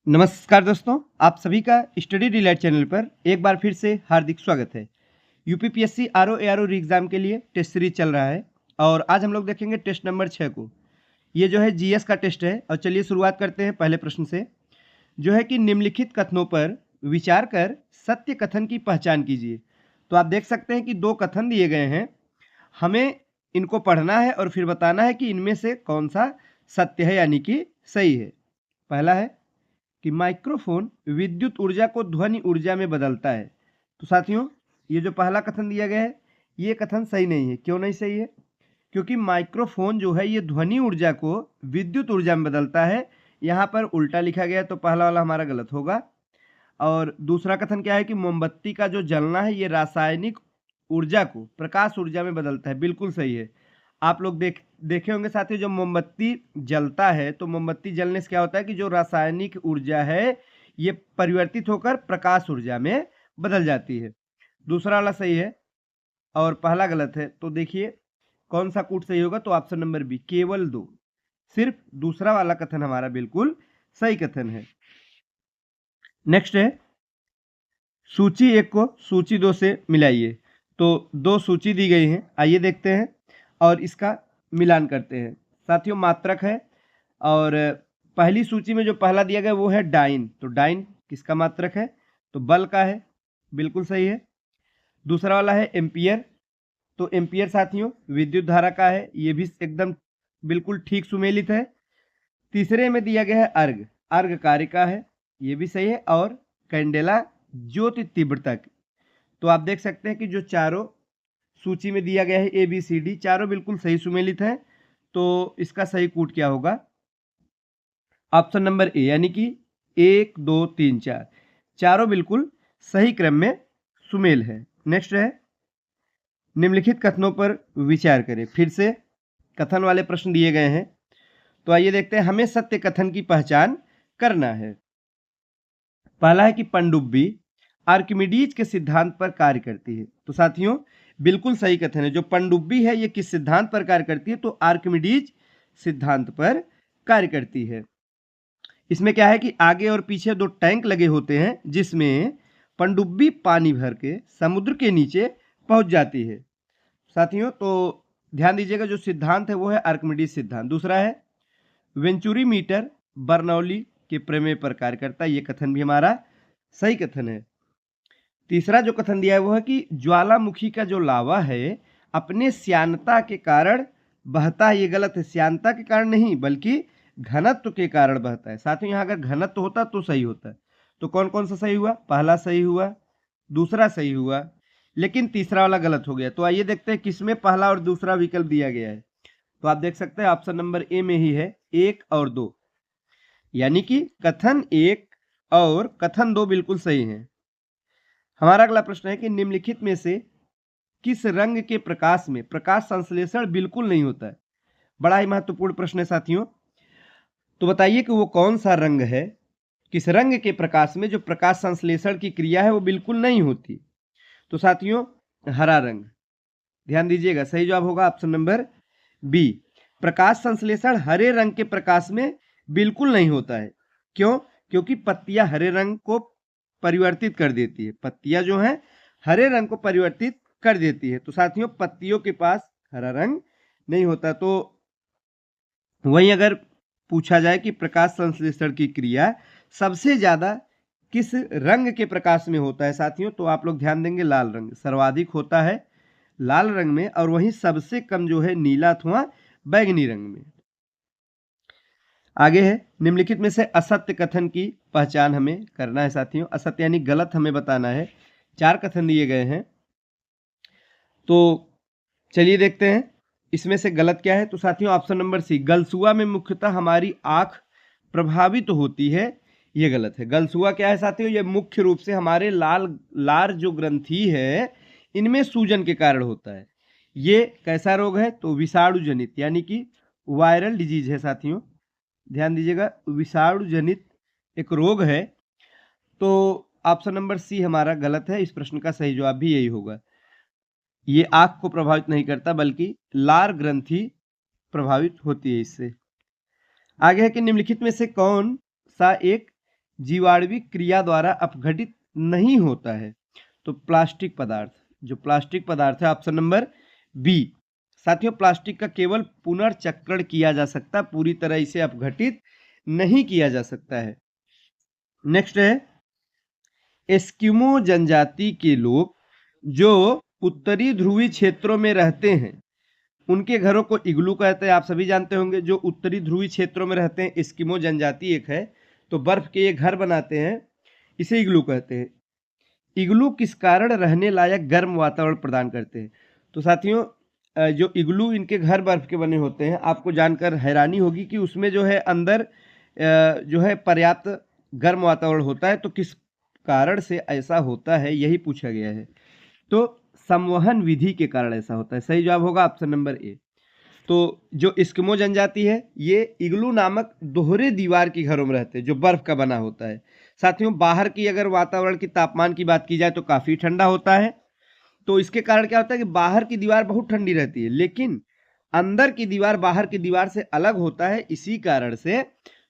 नमस्कार दोस्तों, आप सभी का स्टडी डिलाइट चैनल पर एक बार फिर से हार्दिक स्वागत है। यूपीपीएससी आरओ एआरओ री एग्जाम के लिए टेस्ट सीरीज चल रहा है और आज हम लोग देखेंगे टेस्ट नंबर 6 को। ये जो है जीएस का टेस्ट है और चलिए शुरुआत करते हैं पहले प्रश्न से, जो है कि निम्नलिखित कथनों पर विचार कर सत्य कथन की पहचान कीजिए। तो आप देख सकते हैं कि दो कथन दिए गए हैं, हमें इनको पढ़ना है और फिर बताना है कि इनमें से कौन सा सत्य है यानी कि सही है। पहला है कि माइक्रोफोन विद्युत ऊर्जा को ध्वनि ऊर्जा में बदलता है। तो साथियों, ये जो पहला कथन दिया गया है ये कथन सही नहीं है। क्यों नहीं सही है? क्योंकि माइक्रोफोन जो है ये ध्वनि ऊर्जा को विद्युत ऊर्जा में बदलता है। यहाँ पर उल्टा लिखा गया है तो पहला वाला हमारा गलत होगा। और दूसरा कथन क्या है कि मोमबत्ती का जो जलना है ये रासायनिक ऊर्जा को प्रकाश ऊर्जा में बदलता है। बिल्कुल सही है। आप लोग देखे होंगे साथियों, जब मोमबत्ती जलता है तो मोमबत्ती जलने से क्या होता है कि जो रासायनिक ऊर्जा है ये परिवर्तित होकर प्रकाश ऊर्जा में बदल जाती है। दूसरा वाला सही है और पहला गलत है। तो देखिए कौन सा कूट सही होगा, तो ऑप्शन नंबर बी केवल 2। सिर्फ दूसरा वाला कथन हमारा बिल्कुल सही कथन है। नेक्स्ट है सूची 1 को सूची 2 से मिलाइए। तो दो सूची दी गई हैं, आइए देखते हैं और इसका मिलान करते हैं। साथियों मात्रक है और पहली सूची में जो पहला दिया गया वो है डाइन। तो डाइन किसका मात्रक है? तो बल का है, बिल्कुल सही है। दूसरा वाला है एम्पियर। तो एम्पियर साथियों विद्युत धारा का है, ये भी एकदम बिल्कुल ठीक सुमेलित है। तीसरे में दिया गया है अर्घ। अर्घ कार्य का है, ये भी सही है। और कैंडेला ज्योति तीव्रता। तो आप देख सकते हैं कि जो चारों सूची में दिया गया है ए बी सी डी चारों बिल्कुल सही सुमेलित है। तो इसका सही कूट क्या होगा? ऑप्शन नंबर ए यानी कि 1 2 3 4 चारों बिल्कुल सही क्रम में सुमेल है। नेक्स्ट है निम्नलिखित कथनों पर विचार करें। फिर से कथन वाले प्रश्न दिए गए हैं, तो आइए देखते हैं। हमें सत्य कथन की पहचान करना है। पहला है कि पनडुब्बी आर्किमिडीज के सिद्धांत पर कार्य करती है। तो साथियों बिल्कुल सही कथन है। जो पनडुब्बी है ये किस सिद्धांत पर कार्य करती है? तो आर्किमिडीज सिद्धांत पर कार्य करती है। इसमें क्या है कि आगे और पीछे दो टैंक लगे होते हैं जिसमें पनडुब्बी पानी भर के समुद्र के नीचे पहुंच जाती है। साथियों तो ध्यान दीजिएगा, जो सिद्धांत है वो है आर्किमिडीज सिद्धांत। दूसरा है वेंचुरी मीटर बर्नौली के प्रमेय पर कार्य करता है। ये कथन भी हमारा सही कथन है। तीसरा जो कथन दिया है वो है कि ज्वालामुखी का जो लावा है अपने श्यानता के कारण बहता है। ये गलत है। श्यानता के कारण नहीं बल्कि घनत्व के कारण बहता है। साथियों यहाँ अगर घनत्व होता तो सही होता। तो कौन कौन सा सही हुआ? पहला सही हुआ, दूसरा सही हुआ, लेकिन तीसरा वाला गलत हो गया। तो आइए देखते हैं किसमें पहला और दूसरा विकल्प दिया गया है। तो आप देख सकते हैं ऑप्शन नंबर ए में ही है 1 और 2, यानी कि कथन 1 और कथन 2 बिल्कुल सही है। हमारा अगला प्रश्न है कि निम्नलिखित में से किस रंग के प्रकाश में प्रकाश संश्लेषण बिल्कुल नहीं होता है? बड़ा ही महत्वपूर्ण प्रश्न है साथियों। तो बताइए कि वो कौन सा रंग है, किस रंग के प्रकाश में जो प्रकाश संश्लेषण की क्रिया है वो बिल्कुल नहीं होती? तो साथियों हरा रंग। ध्यान दीजिएगा, सही जवाब होगा ऑप्शन नंबर बी। प्रकाश संश्लेषण हरे रंग के प्रकाश में बिल्कुल नहीं होता है। क्यों? क्योंकि पत्तियां हरे रंग को परिवर्तित कर देती है। पत्तियां जो हैं हरे रंग को परिवर्तित कर देती है। तो साथियों पत्तियों के पास हरा रंग नहीं होता। तो वहीं अगर पूछा जाए कि प्रकाश संश्लेषण की क्रिया सबसे ज्यादा किस रंग के प्रकाश में होता है साथियों, तो आप लोग ध्यान देंगे लाल रंग सर्वाधिक होता है लाल रंग में, और वहीं सबसे कम जो है नीला अथवा बैंगनी रंग में। आगे है निम्नलिखित में से असत्य कथन की पहचान हमें करना है साथियों। असत्य यानी गलत हमें बताना है। 4 कथन दिए गए हैं, तो चलिए देखते हैं इसमें से गलत क्या है। तो साथियों ऑप्शन नंबर सी गलसुआ में मुख्यतः हमारी आंख प्रभावित तो होती है, ये गलत है। गलसुआ क्या है साथियों? ये मुख्य रूप से हमारे लार जो ग्रंथि है इनमें सूजन के कारण होता है। ये कैसा रोग है? तो विषाणु जनित यानी कि वायरल डिजीज है साथियों। ध्यान दीजिएगा, विषाणु जनित एक रोग है। तो ऑप्शन नंबर सी हमारा गलत है। इस प्रश्न का सही जवाब भी यही होगा। ये आंख को प्रभावित नहीं करता बल्कि लार ग्रंथि प्रभावित होती है इससे। आगे है कि निम्नलिखित में से कौन सा एक जीवाणुविक क्रिया द्वारा अपघटित नहीं होता है? तो प्लास्टिक पदार्थ, जो प्लास्टिक पदार्थ है ऑप्शन नंबर बी। साथियों, प्लास्टिक का केवल पुनर्चक्रण किया जा सकता है, पूरी तरह इसे अपघटित नहीं किया जा सकता है। नेक्स्ट है, एस्किमो जनजाति के लोग जो उत्तरी ध्रुवीय क्षेत्रों में रहते हैं उनके घरों को इग्लू कहते हैं। आप सभी जानते होंगे, जो उत्तरी ध्रुवीय क्षेत्रों में रहते हैं, एस्किमो जनजाति एक है, तो बर्फ के ये घर बनाते हैं, इसे इग्लू कहते हैं। इग्लू किस कारण रहने लायक गर्म वातावरण प्रदान करते हैं? तो साथियों, जो इग्लू इनके घर बर्फ के बने होते हैं, आपको जानकर हैरानी होगी कि उसमें जो है अंदर जो है पर्याप्त गर्म वातावरण होता है। तो किस कारण से ऐसा होता है, यही पूछा गया है। तो संवहन विधि के कारण ऐसा होता है। सही जवाब होगा ऑप्शन नंबर ए। तो जो एस्किमो जनजाति है, ये इग्लू नामक दोहरे दीवार की घरों में रहते हैं, जो बर्फ का बना होता है। साथियों, बाहर की अगर वातावरण की तापमान की बात की जाए तो काफी ठंडा होता है। तो इसके कारण क्या होता है कि बाहर की दीवार बहुत ठंडी रहती है, लेकिन अंदर की दीवार बाहर की दीवार से अलग होता है। इसी कारण से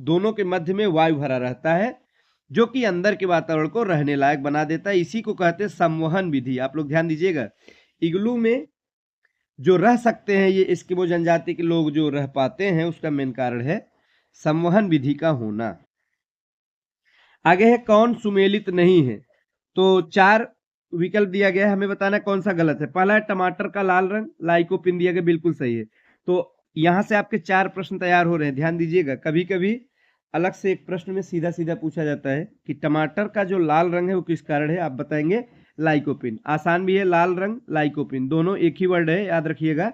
दोनों के मध्य में वायु भरा रहता है, जो कि अंदर के वातावरण को रहने लायक बना देता है। इसी को कहते हैं संवहन विधि। आप लोग ध्यान दीजिएगा, इग्लू में जो रह सकते हैं ये एस्किमो जनजाति के लोग, जो रह पाते हैं, उसका मेन कारण है संवहन विधि का होना। आगे है, कौन सुमेलित नहीं है? तो 4 विकल्प दिया गया है, हमें बताना है कौन सा गलत है। पहला है टमाटर का लाल रंग, लाइकोपिन दिया गया, बिल्कुल सही है। तो यहां से आपके 4 प्रश्न तैयार हो रहे हैं, ध्यान दीजिएगा। कभी कभी अलग से एक प्रश्न में सीधा सीधा पूछा जाता है कि टमाटर का जो लाल रंग है वो किस कारण है, आप बताएंगे लाइकोपिन। आसान भी है, लाल रंग लाइकोपिन दोनों एक ही वर्ड है, याद रखिएगा,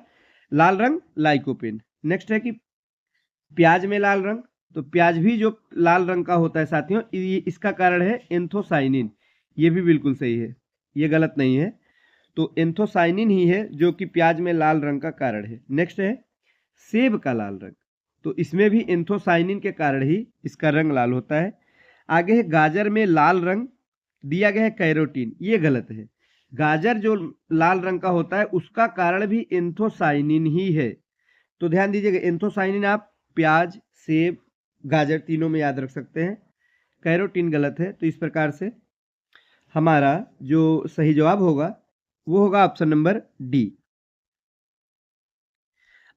लाल रंग लाइकोपिन। नेक्स्ट है कि प्याज में लाल रंग, तो प्याज भी जो लाल रंग का होता है साथियों, इसका कारण है एंथोसाइनिन, ये भी बिल्कुल सही है, ये गलत नहीं है। तो एंथोसाइनिन ही है जो कि प्याज में लाल रंग का कारण है। नेक्स्ट है सेब का लाल रंग, तो इसमें भी एंथोसाइनिन के कारण ही इसका रंग लाल होता है। आगे है गाजर में लाल रंग, दिया गया है कैरोटीन, ये गलत है। गाजर जो लाल रंग का होता है उसका कारण भी एंथोसाइनिन ही है। तो ध्यान दीजिएगा, एंथोसाइनिन आप प्याज, सेब, गाजर तीनों में याद रख सकते हैं। कैरोटीन गलत है। तो इस प्रकार से हमारा जो सही जवाब होगा वो होगा ऑप्शन नंबर डी।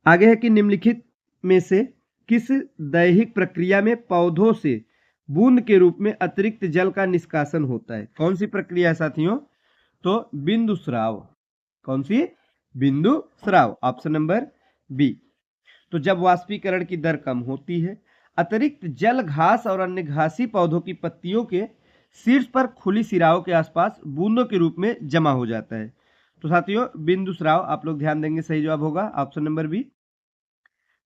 आगे है कि निम्नलिखित में से किस दैहिक प्रक्रिया में पौधों से बूंद के रूप में अतिरिक्त जल का निष्कासन होता है? कौन सी प्रक्रिया है साथियों? तो बिंदु स्राव। कौन सी? बिंदु स्राव, ऑप्शन नंबर बी। तो जब वाष्पीकरण की दर कम होती है, अतिरिक्त जल घास और अन्य घासी पौधों की पत्तियों के शीर्ष पर खुली सिराओं के आसपास बूंदों के रूप में जमा हो जाता है। तो साथियों, बिंदु स्राव आप लोग ध्यान देंगे, सही जवाब होगा ऑप्शन नंबर बी।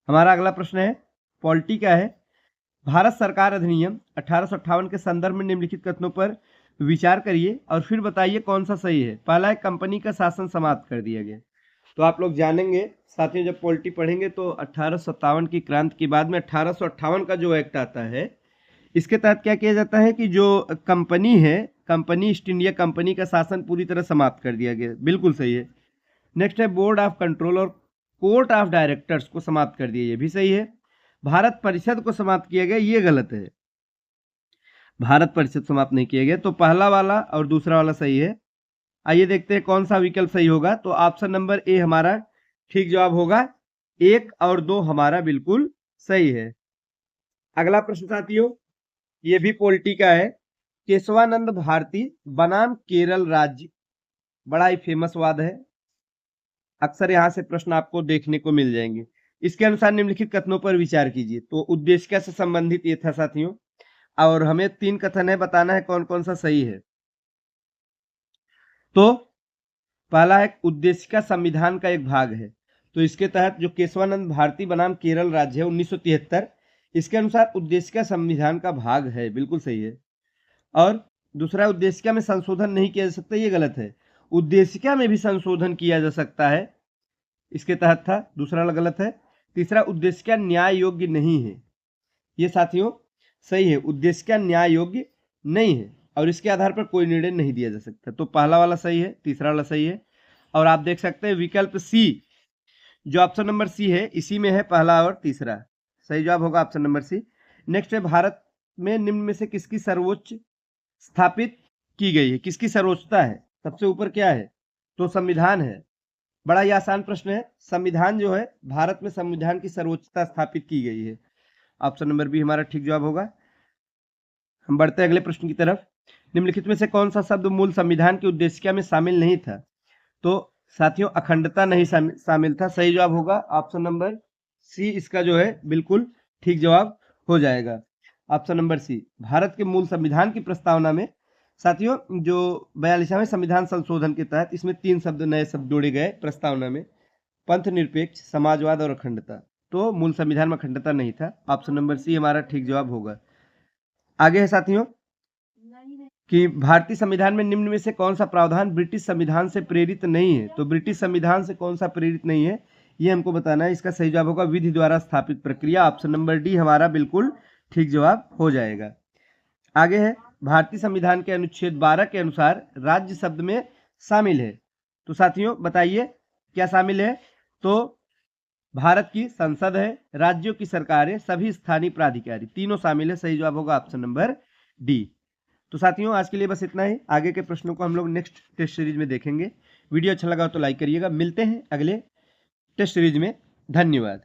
हमारा अगला प्रश्न है, पॉलिटी का है। भारत सरकार अधिनियम 1858 के संदर्भ में निम्नलिखित कथनों पर विचार करिए और फिर बताइए कौन सा सही है। पहला है, कंपनी का शासन समाप्त कर दिया गया। तो आप लोग जानेंगे साथियों, जब पॉलिटी पढ़ेंगे तो 1857 की क्रांति के बाद में 1858 का जो एक्ट आता है, इसके तहत क्या किया जाता है कि जो कंपनी है, कंपनी ईस्ट इंडिया कंपनी का शासन पूरी तरह समाप्त कर दिया गया, बिल्कुल सही है। नेक्स्ट है, बोर्ड ऑफ कंट्रोल और कोर्ट ऑफ डायरेक्टर्स को समाप्त कर दिया, ये भी सही है। भारत परिषद को समाप्त किया गया, ये गलत है, भारत परिषद समाप्त नहीं किया गया। तो पहला वाला और दूसरा वाला सही है। आइए देखते हैं कौन सा विकल्प सही होगा। तो ऑप्शन नंबर ए हमारा ठीक जवाब होगा, 1 और 2 हमारा बिल्कुल सही है। अगला प्रश्न साथियों, ये भी पॉलिटी का है। केशवानंद भारती बनाम केरल राज्य, बड़ा ही फेमस वाद है, अक्सर यहां से प्रश्न आपको देखने को मिल जाएंगे। इसके अनुसार निम्नलिखित कथनों पर विचार कीजिए। तो उद्देश्य से संबंधित ये था साथियों, और हमें 3 कथन है, बताना है कौन कौन सा सही है। तो पहला है, उद्देश्य का संविधान का एक भाग है। तो इसके तहत जो केशवानंद भारती बनाम केरल राज्य है 1973, इसके अनुसार उद्देश्य का संविधान का भाग है, बिल्कुल सही है। और दूसरा, उद्देशिका में संशोधन नहीं किया जा सकता, ये गलत है। उद्देशिका में भी संशोधन किया जा सकता है, इसके तहत था, दूसरा गलत है। तीसरा, उद्देशिका न्याय योग्य नहीं है, ये साथियों सही है, उद्देशिका न्याय योग्य नहीं है और इसके आधार पर कोई निर्णय नहीं दिया जा सकता। तो पहला वाला सही है, तीसरा वाला सही है। और आप देख सकते हैं विकल्प सी, जो ऑप्शन नंबर सी है, इसी में है पहला और तीसरा, सही जवाब होगा ऑप्शन नंबर सी। नेक्स्ट है, भारत में निम्न में से किसकी सर्वोच्च स्थापित की गई है? किसकी सर्वोच्चता है? सबसे ऊपर क्या है? तो संविधान है। बड़ा ही आसान प्रश्न है। संविधान जो है, भारत में संविधान की सर्वोच्चता स्थापित की गई है। ऑप्शन नंबर बी हमारा ठीक जवाब होगा। हम बढ़ते हैं अगले प्रश्न की तरफ। निम्नलिखित में से कौन सा शब्द मूल संविधान की उद्देशिका में शामिल नहीं था? तो साथियों, अखंडता नहीं शामिल था। सही जवाब होगा ऑप्शन नंबर सी, इसका जो है बिल्कुल ठीक जवाब हो जाएगा। Option number C. भारत के मूल संविधान की प्रस्तावना में साथियों, जो 42वें संविधान संशोधन के तहत इसमें 3 शब्द, नए शब्द जोड़े गए प्रस्तावना में, पंथ निरपेक्ष, समाजवाद और अखंडता। तो मूल संविधान में अखंडता नहीं था। ऑप्शन नंबर सी हमारा ठीक जवाब होगा। आगे है साथियों कि भारतीय संविधान में निम्न में से कौन सा प्रावधान ब्रिटिश संविधान से प्रेरित नहीं है? तो ब्रिटिश संविधान से कौन सा प्रेरित नहीं है, ये हमको बताना है। इसका सही जवाब होगा विधि द्वारा स्थापित प्रक्रिया। ऑप्शन नंबर डी हमारा बिल्कुल ठीक जवाब हो जाएगा। आगे है, भारतीय संविधान के अनुच्छेद 12 के अनुसार राज्य शब्द में शामिल है। तो साथियों बताइए क्या शामिल है? तो भारत की संसद है, राज्यों की सरकारें, सभी स्थानीय प्राधिकारी, तीनों शामिल है। सही जवाब होगा ऑप्शन नंबर डी। तो साथियों आज के लिए बस इतना ही। आगे के प्रश्नों को हम लोग नेक्स्ट टेस्ट सीरीज में देखेंगे। वीडियो अच्छा लगा तो लाइक करिएगा। मिलते हैं अगले टेस्ट सीरीज में। धन्यवाद।